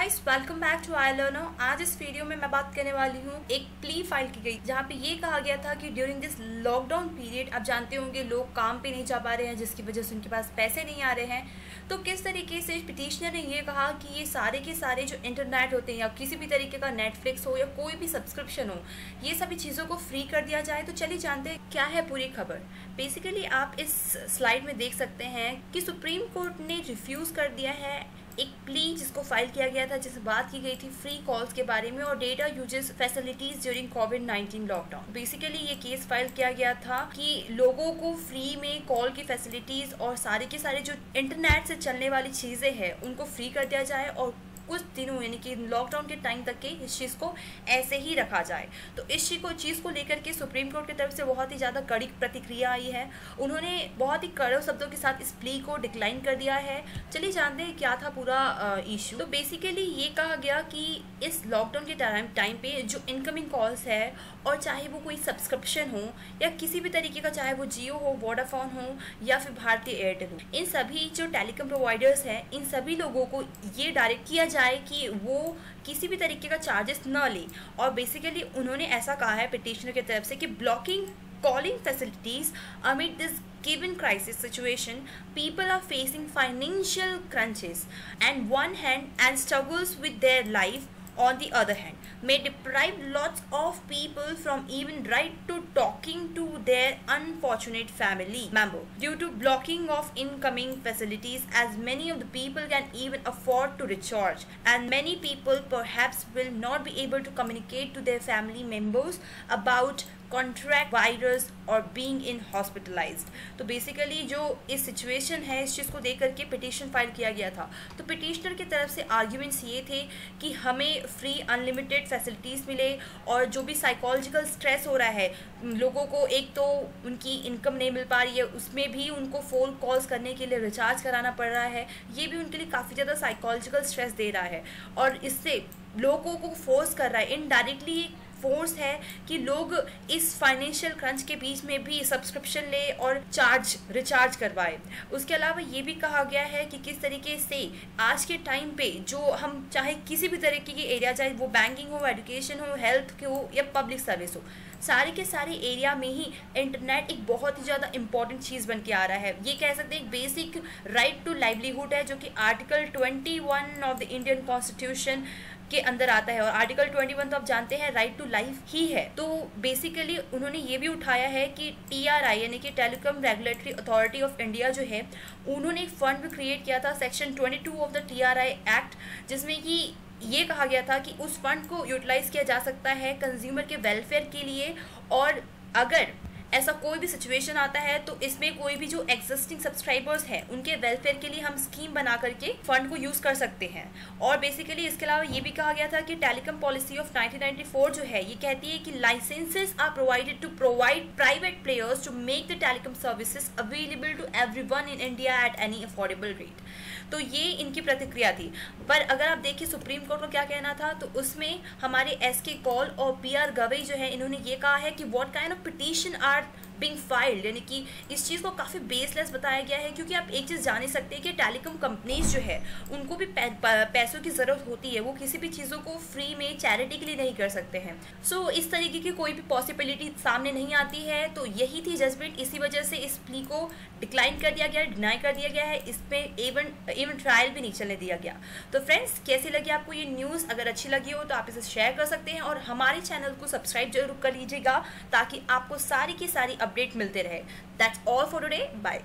Guys welcome back to I learner. आज इस video में मैं बात करने वाली हूँ एक प्ली फाइल की गई जहाँ पे ये कहा गया था कि ड्यूरिंग दिस लॉकडाउन पीरियड आप जानते होंगे लोग काम पे नहीं जा पा रहे हैं जिसकी वजह से उनके पास पैसे नहीं आ रहे हैं। तो किस तरीके से पिटिशनर ने ये कहा कि ये सारे के सारे जो इंटरनेट होते हैं या किसी भी तरीके का नेटफ्लिक्स हो या कोई भी सब्सक्रिप्शन हो, ये सभी चीज़ों को फ्री कर दिया जाए। तो चलिए जानते हैं क्या है पूरी खबर। बेसिकली आप इस स्लाइड में देख सकते हैं कि सुप्रीम कोर्ट ने रिफ्यूज़ कर दिया है एक प्ली जिसको फाइल किया गया था, जिसमें बात की गई थी फ्री कॉल्स के बारे में और डेटा यूजेस फैसिलिटीज ड्यूरिंग कोविड-19 लॉकडाउन। बेसिकली ये केस फाइल किया गया था कि लोगों को फ्री में कॉल की फैसिलिटीज और सारे के सारे जो इंटरनेट से चलने वाली चीज़ें हैं उनको फ्री कर दिया जाए और कुछ दिनों यानी कि लॉकडाउन के टाइम तक के इस चीज़ को ऐसे ही रखा जाए। तो इस चीज़ को लेकर के सुप्रीम कोर्ट की तरफ से बहुत ही ज़्यादा कड़ी प्रतिक्रिया आई है। उन्होंने बहुत ही कड़े शब्दों के साथ इस प्ली को डिक्लाइन कर दिया है। चलिए जानते हैं क्या था पूरा इशू। तो बेसिकली ये कहा गया कि इस लॉकडाउन के टाइम पे जो इनकमिंग कॉल्स है और चाहे वो कोई सब्सक्रिप्शन हो या किसी भी तरीके का, चाहे वो जियो हो, वोडाफोन हो या फिर भारतीय एयरटेल हो, इन सभी जो टेलीकॉम प्रोवाइडर्स हैं इन सभी लोगों को ये डायरेक्ट किया जाए कि वो किसी भी तरीके का चार्जेस न ले। और बेसिकली उन्होंने ऐसा कहा है पिटिशनर की तरफ से कि blocking calling facilities amid this given crisis situation, people are facing financial crunches and one hand and struggles with their life on the other hand may deprive lots of people from even right to talking to their unfortunate family member due to blocking of incoming facilities, as many of the people can even afford to recharge and many people perhaps will not be able to communicate to their family members about contract virus और being in hospitalised. तो basically जो इस situation है इस चीज़ को देख करके petition file किया गया था। तो पिटिशनर की तरफ से आर्ग्यूमेंट्स ये थे कि हमें फ्री अनलिमिटेड फैसिलिटीज़ मिले और जो भी साइकोलॉजिकल स्ट्रेस हो रहा है लोगों को, एक तो उनकी इनकम नहीं मिल पा रही है, उसमें भी उनको फ़ोन कॉल्स करने के लिए रिचार्ज कराना पड़ रहा है, ये भी उनके लिए काफ़ी ज़्यादा साइकोलॉजिकल स्ट्रेस दे रहा है और इससे लोगों को फोर्स कर रहा है, इनडायरेक्टली फोर्स है कि लोग इस फाइनेंशियल क्रंच के बीच में भी सब्सक्रिप्शन ले और रिचार्ज करवाए। उसके अलावा ये भी कहा गया है कि किस तरीके से आज के टाइम पे जो हम चाहे किसी भी तरीके की एरिया, चाहे वो बैंकिंग हो, एजुकेशन हो, हेल्थ हो या पब्लिक सर्विस हो, सारे के सारे एरिया में ही इंटरनेट एक बहुत ही ज़्यादा इंपॉर्टेंट चीज़ बन के आ रहा है। ये कह सकते हैं एक बेसिक राइट टू लाइवलीहुड है जो कि article 21 of the Indian constitution के अंदर आता है और आर्टिकल 21 तो आप जानते हैं राइट टू लाइफ ही है। तो बेसिकली उन्होंने ये भी उठाया है कि TRI यानी कि telecom regulatory authority of India जो है उन्होंने एक फंड भी क्रिएट किया था section 22 of the TRI act, जिसमें कि ये कहा गया था कि उस फंड को यूटिलाइज किया जा सकता है कंज्यूमर के वेलफेयर के लिए। और अगर ऐसा कोई भी सिचुएशन आता है तो इसमें कोई भी जो एग्जिस्टिंग सब्सक्राइबर्स हैं उनके वेलफेयर के लिए हम स्कीम बना करके फंड को यूज़ कर सकते हैं। और बेसिकली इसके अलावा ये भी कहा गया था कि टेलीकॉम पॉलिसी ऑफ 1994 जो है ये कहती है कि licenses are provided to provide private players to make the telecom services available to everyone in India at any affordable rate. तो ये इनकी प्रतिक्रिया थी। पर अगर आप देखिए सुप्रीम कोर्ट को क्या कहना था, तो उसमें हमारे SK कौल और PR गवई जो है इन्होंने ये कहा है कि what kind of petition are being filed, यानी कि इस चीज़ को काफ़ी बेसलेस बताया गया है। क्योंकि आप एक चीज़ जान ही सकते हैं कि टेलीकॉम कंपनीज जो है उनको भी पैसों की ज़रूरत होती है, वो किसी भी चीज़ों को फ्री में चैरिटी के लिए नहीं कर सकते हैं। सो इस तरीके की कोई भी पॉसिबिलिटी सामने नहीं आती है। तो यही थी जजमेंट, इसी वजह से इस प्ली को डिक्लाइन कर दिया गया, डिनाई कर दिया गया है, इसमें इवन ट्रायल भी नहीं चलने दिया गया। तो फ्रेंड्स कैसी लगी आपको ये न्यूज़? अगर अच्छी लगी हो तो आप इसे शेयर कर सकते हैं और हमारे चैनल को सब्सक्राइब जरूर कर लीजिएगा ताकि आपको सारी की सारी अपडेट मिलते रहे। That's all for today, bye.